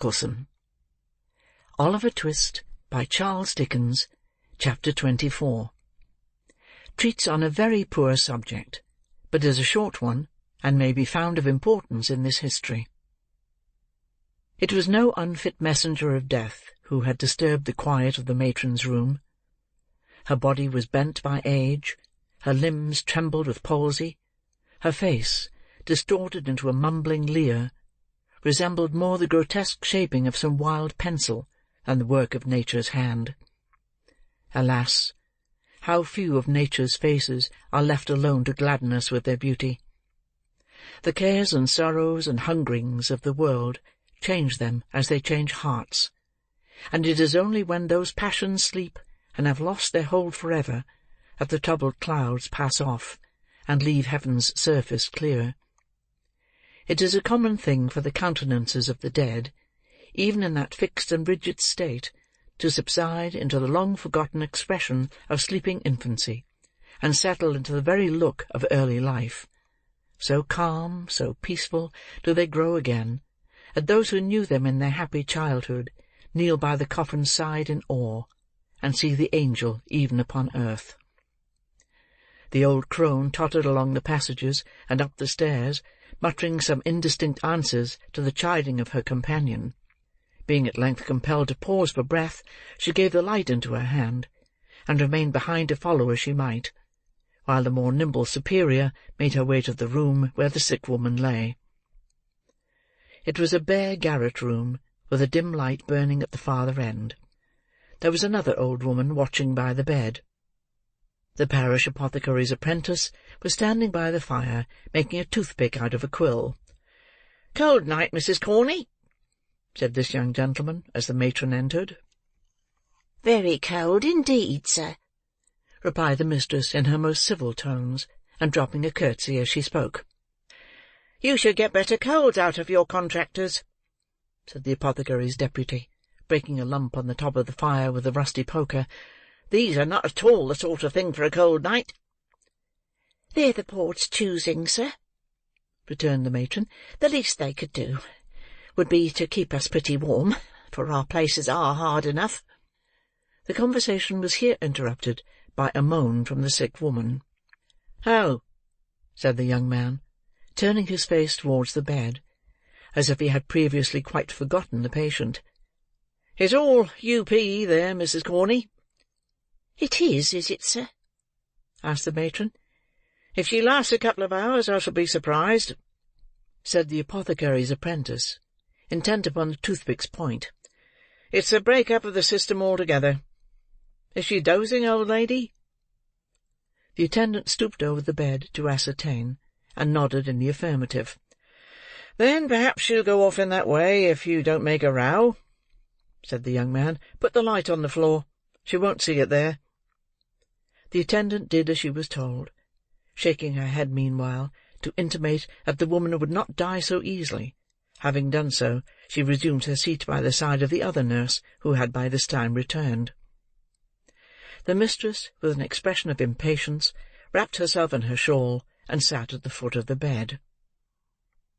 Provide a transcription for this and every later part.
Nicholson. Oliver Twist, by Charles Dickens. Chapter 24. Treats on a very poor subject, but is a short one, and may be found of importance in this history. It was no unfit messenger of death who had disturbed the quiet of the matron's room. Her body was bent by age, her limbs trembled with palsy, her face, distorted into a mumbling leer, resembled more the grotesque shaping of some wild pencil than the work of nature's hand. Alas! How few of nature's faces are left alone to gladden us with their beauty! The cares and sorrows and hungerings of the world change them as they change hearts, and it is only when those passions sleep and have lost their hold for ever that the troubled clouds pass off, and leave heaven's surface clear. It is a common thing for the countenances of the dead, even in that fixed and rigid state, to subside into the long-forgotten expression of sleeping infancy, and settle into the very look of early life. So calm, so peaceful, do they grow again, that those who knew them in their happy childhood kneel by the coffin's side in awe, and see the angel even upon earth. The old crone tottered along the passages and up the stairs, muttering some indistinct answers to the chiding of her companion. Being at length compelled to pause for breath, she gave the light into her hand, and remained behind to follow as she might, while the more nimble superior made her way to the room where the sick woman lay. It was a bare garret room, with a dim light burning at the farther end. There was another old woman watching by the bed. The parish apothecary's apprentice was standing by the fire, making a toothpick out of a quill. "Cold night, Mrs. Corney," said this young gentleman, as the matron entered. "Very cold indeed, sir," replied the mistress in her most civil tones, and dropping a curtsey as she spoke. "You should get better colds out of your contractors," said the apothecary's deputy, breaking a lump on the top of the fire with a rusty poker. "These are not at all the sort of thing for a cold night." "They're the board's choosing, sir," returned the matron. "The least they could do would be to keep us pretty warm, for our places are hard enough." The conversation was here interrupted by a moan from the sick woman. "Oh!" said the young man, turning his face towards the bed, as if he had previously quite forgotten the patient. "It's all U.P. there, Mrs. Corney." "It is it, sir?" asked the matron. "If she lasts a couple of hours, I shall be surprised," said the apothecary's apprentice, intent upon the toothpick's point. "It's a break-up of the system altogether. Is she dozing, old lady?" The attendant stooped over the bed to ascertain, and nodded in the affirmative. "Then perhaps she'll go off in that way, if you don't make a row," said the young man. "Put the light on the floor. She won't see it there." The attendant did as she was told, shaking her head meanwhile, to intimate that the woman would not die so easily. Having done so, she resumed her seat by the side of the other nurse, who had by this time returned. The mistress, with an expression of impatience, wrapped herself in her shawl, and sat at the foot of the bed.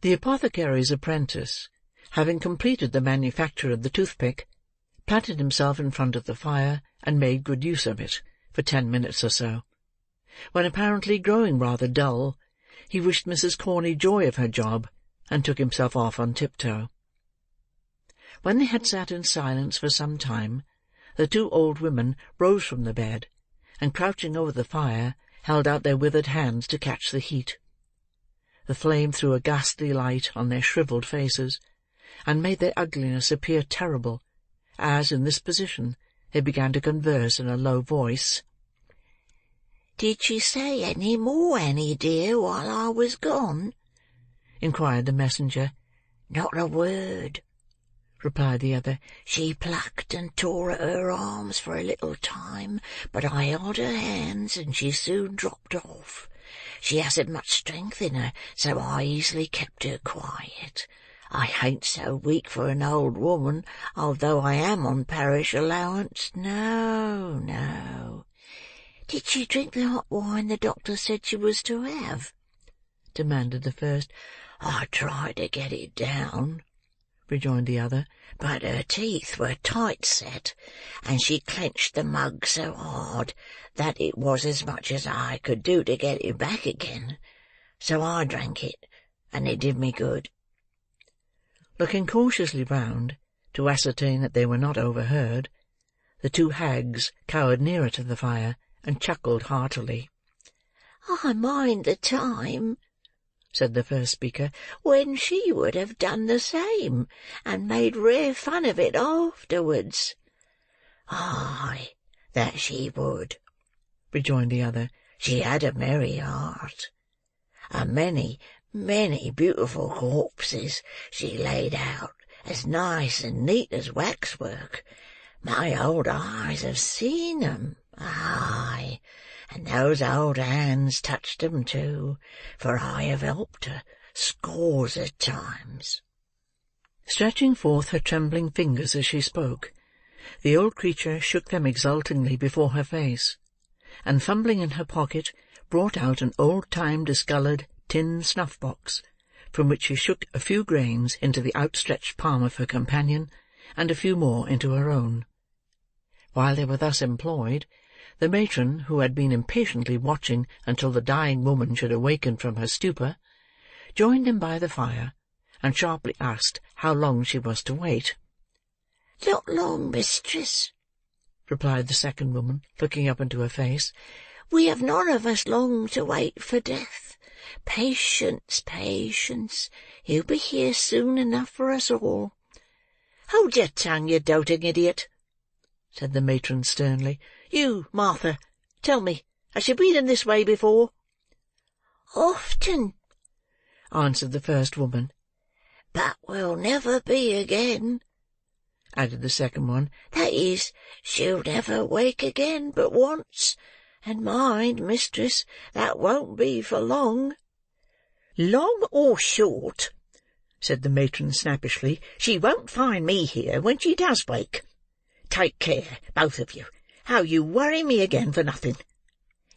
The apothecary's apprentice, having completed the manufacture of the toothpick, planted himself in front of the fire, and made good use of it, for 10 minutes or so, when, apparently growing rather dull, he wished Mrs. Corney joy of her job, and took himself off on tiptoe. When they had sat in silence for some time, the two old women rose from the bed, and crouching over the fire, held out their withered hands to catch the heat. The flame threw a ghastly light on their shrivelled faces, and made their ugliness appear terrible, as, in this position, they began to converse in a low voice. "Did she say any more, Annie dear, while I was gone?" inquired the messenger. "Not a word," replied the other. "She plucked and tore at her arms for a little time, but I held her hands, and she soon dropped off. She hasn't much strength in her, so I easily kept her quiet. I ain't so weak for an old woman, although I am on parish allowance. No, no. Did she drink the hot wine the doctor said she was to have?" demanded the first. "I tried to get it down," rejoined the other. But her teeth were tight set, and she clenched the mug so hard that it was as much as I could do to get it back again. So I drank it, and it did me good." Looking cautiously round, to ascertain that they were not overheard, the two hags cowered nearer to the fire, and chuckled heartily. "I mind the time," said the first speaker, "when she would have done the same, and made rare fun of it afterwards." "Aye, that she would," rejoined the other. "She had a merry heart. A many, many beautiful corpses she laid out, as nice and neat as waxwork. My old eyes have seen 'em, aye, and those old hands touched 'em too, for I have helped her scores of times." Stretching forth her trembling fingers as she spoke, the old creature shook them exultingly before her face, and fumbling in her pocket, brought out an old-time discoloured tin snuff-box, from which she shook a few grains into the outstretched palm of her companion, and a few more into her own. While they were thus employed, the matron, who had been impatiently watching until the dying woman should awaken from her stupor, joined them by the fire, and sharply asked how long she was to wait. "Not long, mistress," replied the second woman, looking up into her face. "We have none of us long to wait for death. Patience, patience. He'll be here soon enough for us all." "Hold your tongue, you doting idiot," said the matron sternly. "You, Martha, tell me, has she been in this way before?" "Often," answered the first woman. "But will never be again," added the second one. "That is, she'll never wake again but once. And mind, mistress, that won't be for long." "Long or short," said the matron snappishly, "she won't find me here when she does wake. Take care, both of you, how you worry me again for nothing.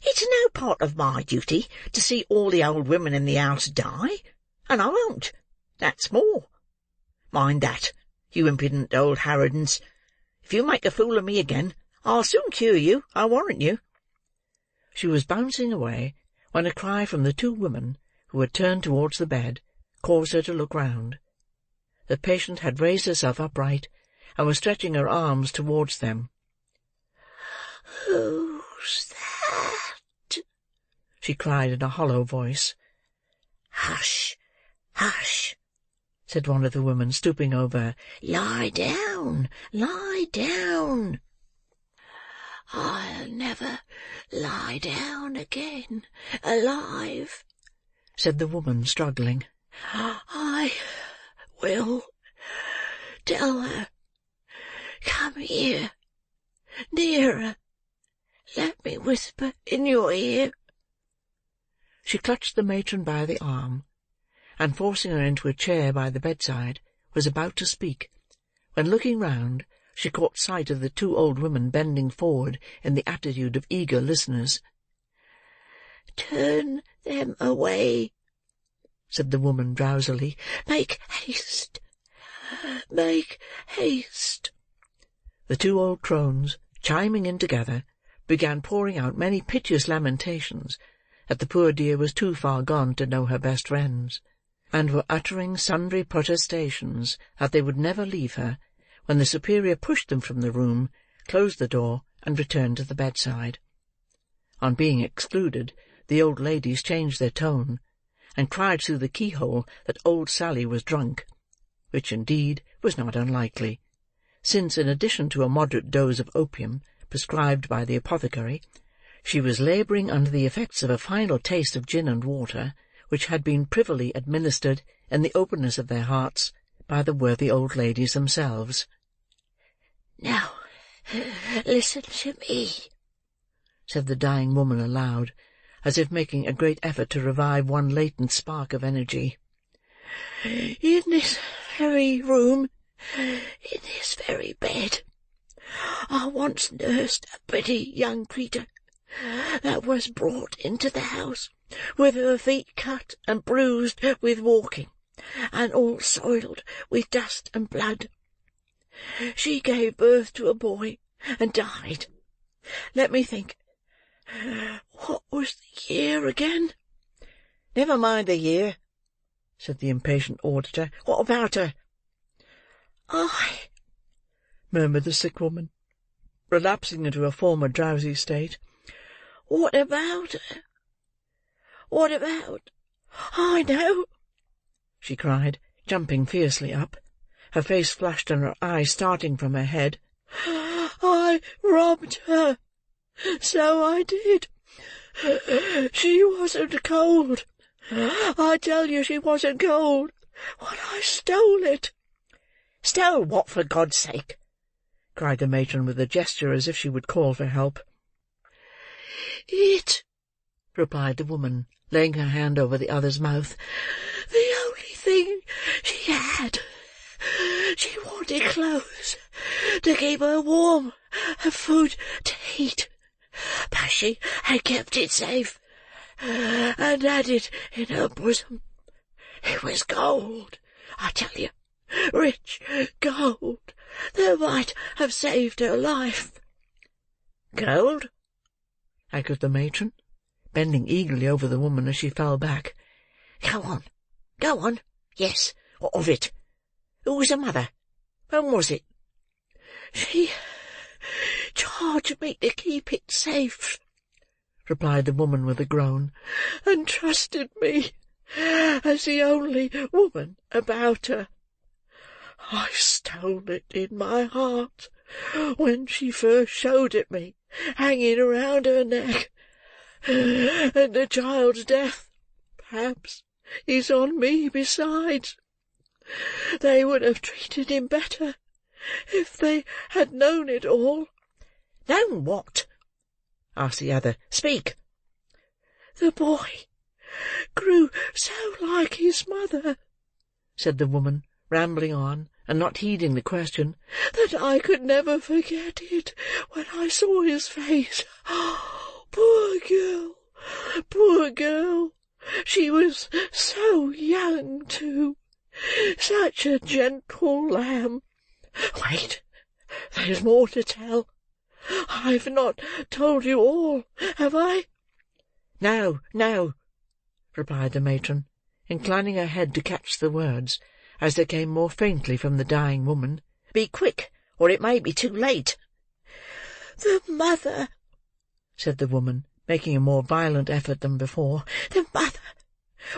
It's no part of my duty to see all the old women in the house die, and I won't. That's more. Mind that, you impudent old harridans. If you make a fool of me again, I'll soon cure you, I warrant you." She was bouncing away, when a cry from the two women, who had turned towards the bed, caused her to look round. The patient had raised herself upright, and was stretching her arms towards them. "Who's that?" she cried in a hollow voice. "Hush, hush," said one of the women, stooping over her. "Lie down, lie down." "I'll never lie down again, alive," said the woman, struggling. "I will tell her. Come here, nearer. Let me whisper in your ear." She clutched the matron by the arm, and forcing her into a chair by the bedside, was about to speak, when, looking round, she caught sight of the two old women bending forward in the attitude of eager listeners. "Turn them away," said the woman drowsily. "Make haste, make haste." The two old crones, chiming in together, began pouring out many piteous lamentations that the poor dear was too far gone to know her best friends, and were uttering sundry protestations that they would never leave her, when the superior pushed them from the room, closed the door, and returned to the bedside. On being excluded, the old ladies changed their tone, and cried through the keyhole that old Sally was drunk, which indeed was not unlikely, since, in addition to a moderate dose of opium prescribed by the apothecary, she was labouring under the effects of a final taste of gin and water, which had been privily administered in the openness of their hearts by the worthy old ladies themselves. "Now, listen to me," said the dying woman aloud, as if making a great effort to revive one latent spark of energy. "In this very room, in this very bed, I once nursed a pretty young creetur that was brought into the house with her feet cut and bruised with walking, and all soiled with dust and blood. She gave birth to a boy, and died. Let me think. What was the year again?" "Never mind the year," said the impatient auditor. "What about her?" "Ay," murmured the sick woman, relapsing into her former drowsy state. "What about her? What about— I know!" she cried, jumping fiercely up, her face flushed and her eyes starting from her head. "I robbed her. So I did. She wasn't cold. I tell you she wasn't cold when I stole it." "Stole what, for God's sake?" cried the matron, with a gesture as if she would call for help. "It," replied the woman, laying her hand over the other's mouth. "The only thing she had. She wanted clothes to keep her warm and food to eat, but she had kept it safe, and had it in her bosom. It was gold, I tell you, rich gold, that might have saved her life." "Gold?" echoed the matron, bending eagerly over the woman as she fell back. "Go on, go on. Yes, what of it? Who was her mother? When was it?" "She charged me to keep it safe," replied the woman with a groan, "and trusted me as the only woman about her. I stole it in my heart when she first showed it me, hanging around her neck, and the child's death, perhaps, is on me besides. They would have treated him better if they had known it all." "Known what?" asked the other. "Speak." "The boy grew so like his mother," said the woman, rambling on, and not heeding the question, "that I could never forget it when I saw his face. Poor girl, poor girl! She was so young, too. Such a gentle lamb. Wait, there's more to tell. I've not told you all, have I?" "No, no," replied the matron, inclining her head to catch the words, as they came more faintly from the dying woman. "Be quick, or it may be too late." "The mother," said the woman, making a more violent effort than before, "the mother,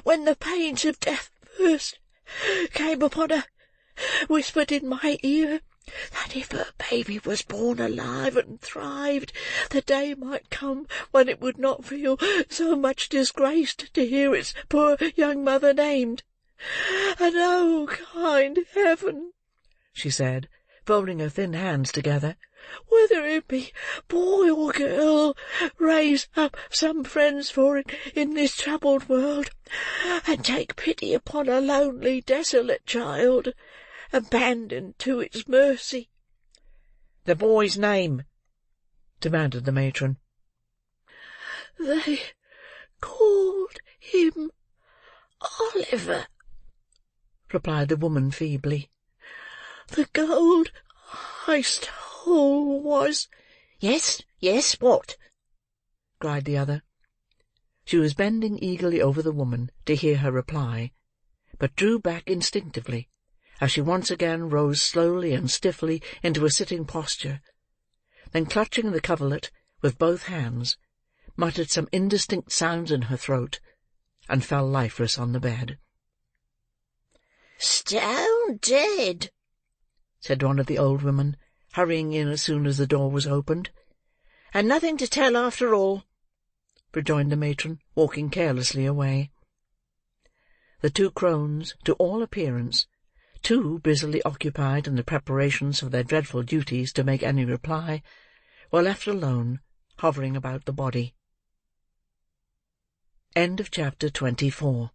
when the pains of death first came upon her, whispered in my ear that if her baby was born alive and thrived, the day might come when it would not feel so much disgraced to hear its poor young mother named. And oh, kind Heaven," she said, folding her thin hands together, "whether it be boy or girl, raise up some friends for it in this troubled world, and take pity upon a lonely, desolate child, abandoned to its mercy." "The boy's name?" demanded the matron. "They called him Oliver," replied the woman feebly. "The gold I stole was—" "Yes, yes, what?" cried the other. She was bending eagerly over the woman to hear her reply, but drew back instinctively, as she once again rose slowly and stiffly into a sitting posture, then clutching the coverlet with both hands, muttered some indistinct sounds in her throat, and fell lifeless on the bed. "Stone dead," said one of the old women, hurrying in as soon as the door was opened. "And nothing to tell after all," rejoined the matron, walking carelessly away. The two crones, to all appearance, too busily occupied in the preparations for their dreadful duties to make any reply, were left alone, hovering about the body. Chapter 24.